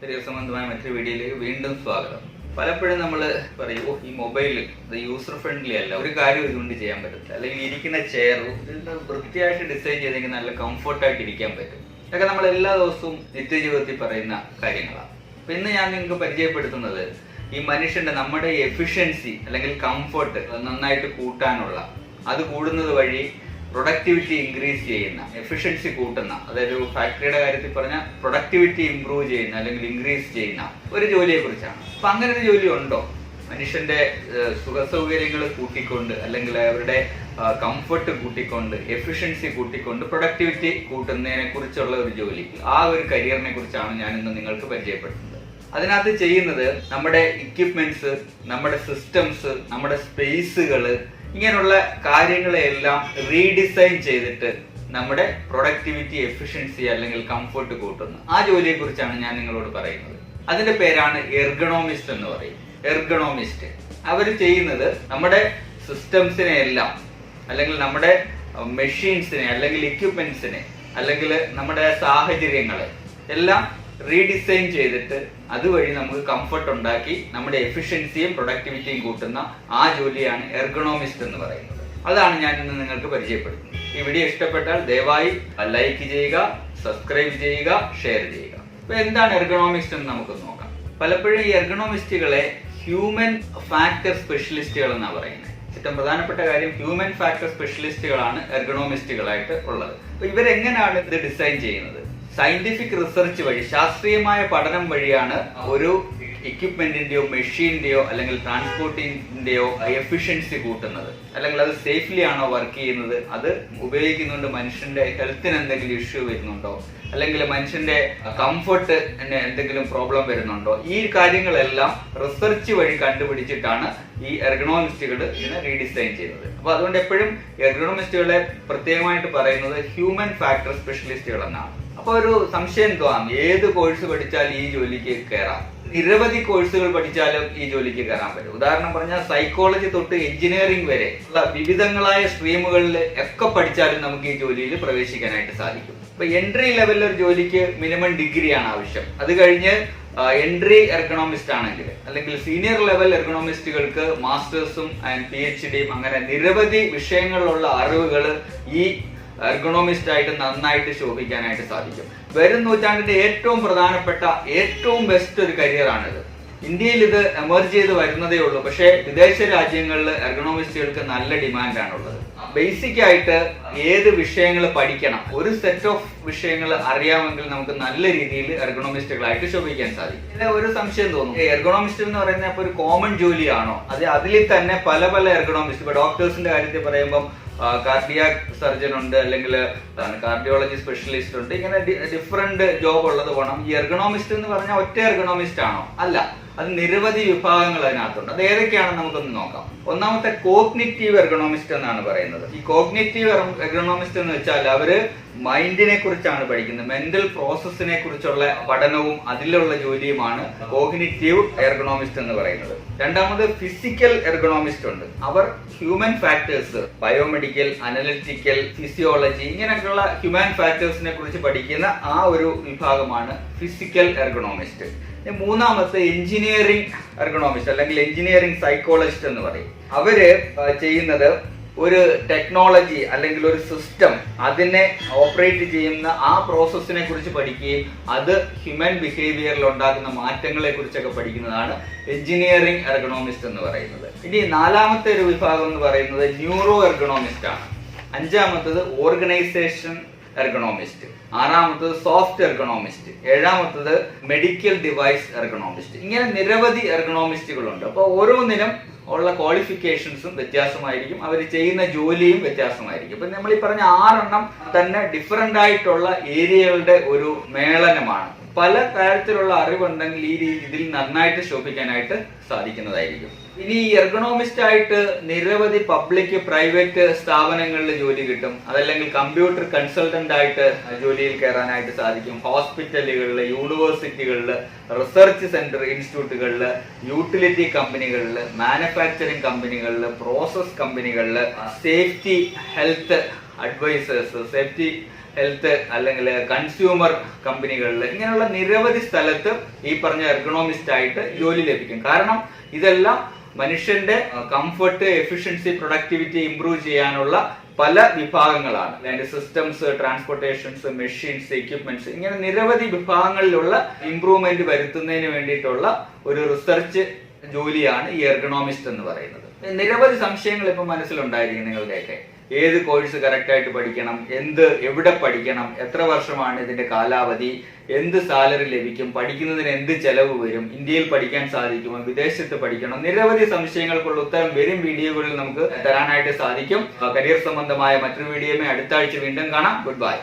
സംബന്ധമായ മറ്റൊരു വീഡിയോയിലേക്ക് വീണ്ടും സ്വാഗതം. പലപ്പോഴും നമ്മൾ പറയും, ഈ മൊബൈൽ യൂസർ ഫ്രണ്ട്ലി അല്ല, ഒരു കാര്യം ഇതുകൊണ്ട് ചെയ്യാൻ പറ്റത്തില്ല, അല്ലെങ്കിൽ ഇരിക്കുന്ന ചെയറും വൃത്തിയായിട്ട് ഡിസൈൻ ചെയ്തെങ്കിൽ നല്ല കംഫർട്ടായിട്ട് ഇരിക്കാൻ പറ്റും. ഇതൊക്കെ നമ്മൾ എല്ലാ ദിവസവും നിത്യജീവിതത്തിൽ പറയുന്ന കാര്യങ്ങളാണ്. അപ്പൊ ഇന്ന് ഞാൻ നിങ്ങൾക്ക് പരിചയപ്പെടുത്തുന്നത് ഈ മനുഷ്യന്റെ നമ്മുടെ എഫിഷ്യൻസി അല്ലെങ്കിൽ കംഫർട്ട് നന്നായിട്ട് കൂട്ടാനുള്ള, അത് കൂടുന്നത് വഴി പ്രൊഡക്ടിവിറ്റി ഇൻക്രീസ് ചെയ്യുന്ന, എഫിഷ്യൻസി കൂട്ടുന്ന, അതായത് ഒരു ഫാക്ടറിയുടെ കാര്യത്തിൽ പറഞ്ഞാൽ പ്രൊഡക്ടിവിറ്റി ഇംപ്രൂവ് ചെയ്യുന്ന അല്ലെങ്കിൽ ഇൻക്രീസ് ചെയ്യുന്ന ഒരു ജോലിയെ കുറിച്ചാണ്. അപ്പൊ അങ്ങനെ ഒരു ജോലി ഉണ്ടോ? മനുഷ്യന്റെ സുഖസൗകര്യങ്ങൾ കൂട്ടിക്കൊണ്ട് അല്ലെങ്കിൽ അവരുടെ കംഫർട്ട് കൂട്ടിക്കൊണ്ട് എഫിഷ്യൻസി കൂട്ടിക്കൊണ്ട് പ്രൊഡക്ടിവിറ്റി കൂട്ടുന്നതിനെ കുറിച്ചുള്ള ഒരു ജോലി, ആ ഒരു കരിയറിനെ കുറിച്ചാണ് ഞാൻ ഇന്ന് നിങ്ങൾക്ക് പരിചയപ്പെടുത്തുന്നത്. അതിനകത്ത് ചെയ്യുന്നത് നമ്മുടെ ഇക്വിപ്മെന്റ്സ്, നമ്മുടെ സിസ്റ്റംസ്, നമ്മുടെ സ്പേസുകള്, ഇങ്ങനെയുള്ള കാര്യങ്ങളെല്ലാം റീഡിസൈൻ ചെയ്തിട്ട് നമ്മുടെ പ്രൊഡക്ടിവിറ്റി, എഫിഷ്യൻസി അല്ലെങ്കിൽ കംഫർട്ട് കൂട്ടുന്ന ആ ജോലിയെ കുറിച്ചാണ് ഞാൻ നിങ്ങളോട് പറയുന്നത്. അതിന്റെ പേരാണ് എർഗണോമിസ്റ്റ് എന്ന് പറയും. എർഗണോമിസ്റ്റ് അവർ ചെയ്യുന്നത് നമ്മുടെ സിസ്റ്റംസിനെ എല്ലാം, അല്ലെങ്കിൽ നമ്മുടെ മെഷീൻസിനെ അല്ലെങ്കിൽ ഇക്വിപ്മെന്റ്സിനെ അല്ലെങ്കിൽ നമ്മുടെ സാഹചര്യങ്ങളെ എല്ലാം റീഡിസൈൻ ചെയ്തിട്ട് അതുവഴി നമുക്ക് കംഫർട്ട് ഉണ്ടാക്കി നമ്മുടെ എഫിഷ്യൻസിയും പ്രൊഡക്ടിവിറ്റിയും കൂട്ടുന്ന ആ ജോലിയാണ് എർഗണോമിസ്റ്റ് എന്ന് പറയുന്നത്. അതാണ് ഞാൻ ഇന്ന് നിങ്ങൾക്ക് പരിചയപ്പെടുത്തുന്നത്. ഈ വീഡിയോ ഇഷ്ടപ്പെട്ടാൽ ദയവായി ലൈക്ക് ചെയ്യുക, സബ്സ്ക്രൈബ് ചെയ്യുക, ഷെയർ ചെയ്യുക. അപ്പൊ എന്താണ് എർഗണോമിസ്റ്റ് എന്ന് നമുക്ക് നോക്കാം. പലപ്പോഴും ഈ എർഗണോമിസ്റ്റുകളെ ഹ്യൂമൻ ഫാക്ടർ സ്പെഷ്യലിസ്റ്റുകൾ എന്നാണ് പറയുന്നത്. ഏറ്റവും പ്രധാനപ്പെട്ട കാര്യം, ഹ്യൂമൻ ഫാക്ടർ സ്പെഷ്യലിസ്റ്റുകളാണ് എർഗണോമിസ്റ്റുകളായിട്ട് ഉള്ളത്. അപ്പൊ ഇവരെങ്ങനെയാണ് ഇത് ഡിസൈൻ ചെയ്യുന്നത്? സയന്റിഫിക് റിസർച്ച് വഴി, ശാസ്ത്രീയമായ പഠനം വഴിയാണ് ഒരു എക്യുപ്മെന്റിന്റെയോ മെഷീന്റെയോ അല്ലെങ്കിൽ ട്രാൻസ്പോർട്ടിന്റെയോ എഫിഷ്യൻസി കൂട്ടുന്നത്, അല്ലെങ്കിൽ അത് സേഫ്ലി ആണോ വർക്ക് ചെയ്യുന്നത്, അത് ഉപയോഗിക്കുന്നുണ്ട് മനുഷ്യന്റെ ഹെൽത്തിന് എന്തെങ്കിലും ഇഷ്യൂ വരുന്നുണ്ടോ, അല്ലെങ്കിൽ മനുഷ്യന്റെ കംഫർട്ട് എന്തെങ്കിലും പ്രോബ്ലം വരുന്നുണ്ടോ, ഈ കാര്യങ്ങളെല്ലാം റിസർച്ച് വഴി കണ്ടുപിടിച്ചിട്ടാണ് ഈ എർഗണോമിസ്റ്റുകൾ ഇതിനെ റീഡിസൈൻ ചെയ്യുന്നത്. അപ്പൊ അതുകൊണ്ട് എപ്പോഴും എർഗണോമിസ്റ്റുകളെ പ്രത്യേകമായിട്ട് പറയുന്നത് ഹ്യൂമൻ ഫാക്ടർ സ്പെഷ്യലിസ്റ്റുകൾ എന്നാണ്. അപ്പൊ ഒരു സംശയം തോന്നാം, ഏത് കോഴ്സ് പഠിച്ചാൽ ഈ ജോലിക്ക് കയറാം? നിരവധി കോഴ്സുകൾ പഠിച്ചാലും ഈ ജോലിക്ക് കയറാൻ പറ്റും. ഉദാഹരണം പറഞ്ഞാൽ സൈക്കോളജി തൊട്ട് എഞ്ചിനീയറിംഗ് വരെ ഉള്ള വിവിധങ്ങളായ സ്ട്രീമുകളിൽ ഒക്കെ പഠിച്ചാലും നമുക്ക് ഈ ജോലിയിൽ പ്രവേശിക്കാനായിട്ട് സാധിക്കും. ഇപ്പൊ എൻട്രി ലെവലിൽ ഒരു ജോലിക്ക് മിനിമം ഡിഗ്രിയാണ് ആവശ്യം. അത് കഴിഞ്ഞ് എൻട്രി എർഗണോമിസ്റ്റ് ആണെങ്കിൽ, അല്ലെങ്കിൽ സീനിയർ ലെവൽ എർഗണോമിസ്റ്റുകൾക്ക് മാസ്റ്റേഴ്സും ആൻഡ് PhDയും അങ്ങനെ നിരവധി വിഷയങ്ങളിലുള്ള അറിവുകൾ ഈ എർഗണോമിസ്റ്റ് ആയിട്ട് നന്നായിട്ട് ശോഭിക്കാനായിട്ട് സാധിക്കും. വരും നൂറ്റാണ്ടിന്റെ ഏറ്റവും പ്രധാനപ്പെട്ട, ഏറ്റവും ബെസ്റ്റ് ഒരു കരിയറാണിത്. ഇന്ത്യയിൽ ഇത് എമർജ് ചെയ്ത് വരുന്നതേ ഉള്ളൂ. പക്ഷേ വിദേശ രാജ്യങ്ങളിൽ എർഗണോമിസ്റ്റുകൾക്ക് നല്ല ഡിമാൻഡാണുള്ളത്. ബേസിക് ആയിട്ട് ഏത് വിഷയങ്ങൾ പഠിക്കണം, ഒരു സെറ്റ് ഓഫ് വിഷയങ്ങൾ അറിയാമെങ്കിൽ നമുക്ക് നല്ല രീതിയിൽ എർഗണോമിസ്റ്റുകളായിട്ട് ശോഭിക്കാൻ സാധിക്കും. ഒരു സംശയം തോന്നും, എർഗണോമിസ്റ്റ് എന്ന് പറയുന്നത് ഇപ്പൊ ഒരു കോമൺ ജോലിയാണോ? അതിൽ തന്നെ പല പല എർഗണോമിസ്റ്റ്, ഇപ്പൊ ഡോക്ടേഴ്സിന്റെ കാര്യത്തിൽ പറയുമ്പോൾ കാർഡിയാക് സർജൻ ഉണ്ട്, അല്ലെങ്കിൽ കാർഡിയോളജി സ്പെഷ്യലിസ്റ്റ് ഉണ്ട്. ഇങ്ങനെ ഡിഫറെന്റ് ജോബ് ഉള്ളത് വേണം. ഈ എർഗണോമിസ്റ്റ് എന്ന് പറഞ്ഞാൽ ഒറ്റ എർഗണോമിസ്റ്റ് ആണോ? അല്ല, അത് നിരവധി വിഭാഗങ്ങൾ അതിനകത്തുണ്ട്. അത് ഏതൊക്കെയാണെന്ന് നമുക്കൊന്ന് നോക്കാം. ഒന്നാമത്തെ കോഗ്നിറ്റീവ് എർഗണോമിസ്റ്റ് എന്നാണ് പറയുന്നത്. ഈ കോഗ്നിറ്റീവ് എർഗണോമിസ്റ്റ് എന്ന് വെച്ചാൽ അവര് മൈൻഡിനെ കുറിച്ചാണ് പഠിക്കുന്നത്. മെന്റൽ പ്രോസസ്സിനെ കുറിച്ചുള്ള പഠനവും അതിലുള്ള ജോലിയുമാണ് കോഗ്നിറ്റീവ് എർഗണോമിസ്റ്റ് എന്ന് പറയുന്നത്. രണ്ടാമത് ഫിസിക്കൽ എർഗണോമിസ്റ്റ് ഉണ്ട്. അവർ human factors, biomedical, analytical, physiology, ഇങ്ങനെയൊക്കെയുള്ള ഹ്യൂമൻ ഫാക്ടേഴ്സിനെ കുറിച്ച് പഠിക്കുന്ന ആ ഒരു വിഭാഗമാണ് ഫിസിക്കൽ എർഗണോമിസ്റ്റ്. മൂന്നാമത്തെ എഞ്ചിനീയറിംഗ് എർഗണോമിസ്റ്റ് അല്ലെങ്കിൽ എഞ്ചിനീയറിംഗ് സൈക്കോളജിസ്റ്റ് എന്ന് പറയും. അവര് ചെയ്യുന്നത് ഒരു ടെക്നോളജി അല്ലെങ്കിൽ ഒരു സിസ്റ്റം, അതിനെ ഓപ്പറേറ്റ് ചെയ്യുന്ന ആ പ്രോസസ്സിനെ കുറിച്ച് പഠിക്കുകയും അത് ഹ്യൂമൻ ബിഹേവിയറിൽ ഉണ്ടാകുന്ന മാറ്റങ്ങളെ കുറിച്ചൊക്കെ പഠിക്കുന്നതാണ് എഞ്ചിനീയറിംഗ് എർഗണോമിസ്റ്റ് എന്ന് പറയുന്നത്. ഇനി നാലാമത്തെ ഒരു വിഭാഗം എന്ന് പറയുന്നത് ന്യൂറോ എർഗണോമിസ്റ്റ് ആണ്. അഞ്ചാമത്തത് ഓർഗനൈസേഷൻ എർഗണോമിസ്റ്റ്, ആറാമത്തത് സോഫ്റ്റ് എർഗണോമിസ്റ്റ്, ഏഴാമത്തത് മെഡിക്കൽ ഡിവൈസ് എർഗണോമിസ്റ്റ്. ഇങ്ങനെ നിരവധി എർഗണോമിസ്റ്റുകളുണ്ട്. അപ്പോൾ ഓരോന്നിനും ഉള്ള ക്വാളിഫിക്കേഷൻസും വ്യത്യാസമായിരിക്കും, അവർ ചെയ്യുന്ന ജോലിയും വ്യത്യാസമായിരിക്കും. ഇപ്പൊ നമ്മൾ ഈ പറഞ്ഞ 6 തന്നെ ഡിഫറെന്റ് ആയിട്ടുള്ള ഏരിയകളുടെ ഒരു മേളനമാണ്. പല കാര്യത്തിലുള്ള അറിവുണ്ടെങ്കിൽ ഈ ഇതിൽ നന്നായിട്ട് ശോഭിക്കാനായിട്ട് സാധിക്കുന്നതായിരിക്കും. ഇനി എർഗണോമിസ്റ്റ് ആയിട്ട് നിരവധി പബ്ലിക്, പ്രൈവറ്റ് സ്ഥാപനങ്ങളിൽ ജോലി കിട്ടും. അതല്ലെങ്കിൽ കമ്പ്യൂട്ടർ കൺസൾട്ടന്റ് ആയിട്ട് ജോലിയിൽ കയറാനായിട്ട് സാധിക്കും. ഹോസ്പിറ്റലുകളിൽ, യൂണിവേഴ്സിറ്റികളിൽ, റിസർച്ച് സെന്റർ ഇൻസ്റ്റിറ്റ്യൂട്ടുകളിൽ, യൂട്ടിലിറ്റി കമ്പനികളിൽ, മാനുഫാക്ചറിംഗ് കമ്പനികളിൽ, പ്രോസസ് കമ്പനികളിൽ, safety health advisers, safety health അല്ലെങ്കിൽ കൺസ്യൂമർ കമ്പനികളിൽ ഇങ്ങനെയുള്ള നിരവധി സ്ഥലത്ത് ഈ പറഞ്ഞ എർഗണോമിസ്റ്റ് ആയിട്ട് ജോലി ലഭിക്കും. കാരണം ഇതെല്ലാം മനുഷ്യന്റെ കംഫർട്ട്, എഫിഷ്യൻസി, പ്രൊഡക്ടിവിറ്റി ഇംപ്രൂവ് ചെയ്യാനുള്ള പല വിഭാഗങ്ങളാണ്. അതിന്റെ സിസ്റ്റംസ്, ട്രാൻസ്പോർട്ടേഷൻസ്, മെഷീൻസ്, എക്യുപ്മെന്റ്സ്, ഇങ്ങനെ നിരവധി വിഭാഗങ്ങളിലുള്ള ഇംപ്രൂവ്മെന്റ് വരുത്തുന്നതിന് വേണ്ടിയിട്ടുള്ള ഒരു റിസർച്ച് ജോലിയാണ് ഈ എർഗണോമിസ്റ്റ് എന്ന് പറയുന്നത്. നിരവധി സംശയങ്ങൾ ഇപ്പൊ മനസ്സിലുണ്ടായിരിക്കും നിങ്ങളുടെയൊക്കെ. ഏത് കോഴ്സ് കറക്റ്റ് ആയിട്ട് പഠിക്കണം, എവിടെ പഠിക്കണം, എത്ര വർഷമാണ് ഇതിന്റെ കാലാവധി, എന്ത് സാലറി ലഭിക്കും, പഠിക്കുന്നതിന് എന്ത് ചെലവ് വരും, ഇന്ത്യയിൽ പഠിക്കാൻ സാധിക്കുമോ, വിദേശത്ത് പഠിക്കണം, നിരവധി സംശയങ്ങൾക്കുള്ള ഉത്തരം വരും വീഡിയോകളിൽ നമുക്ക് തരാനായിട്ട് സാധിക്കും. കരിയർ സംബന്ധമായ മറ്റൊരു വീഡിയോയുമായി അടുത്ത ആഴ്ച വീണ്ടും കാണാം. Good bye.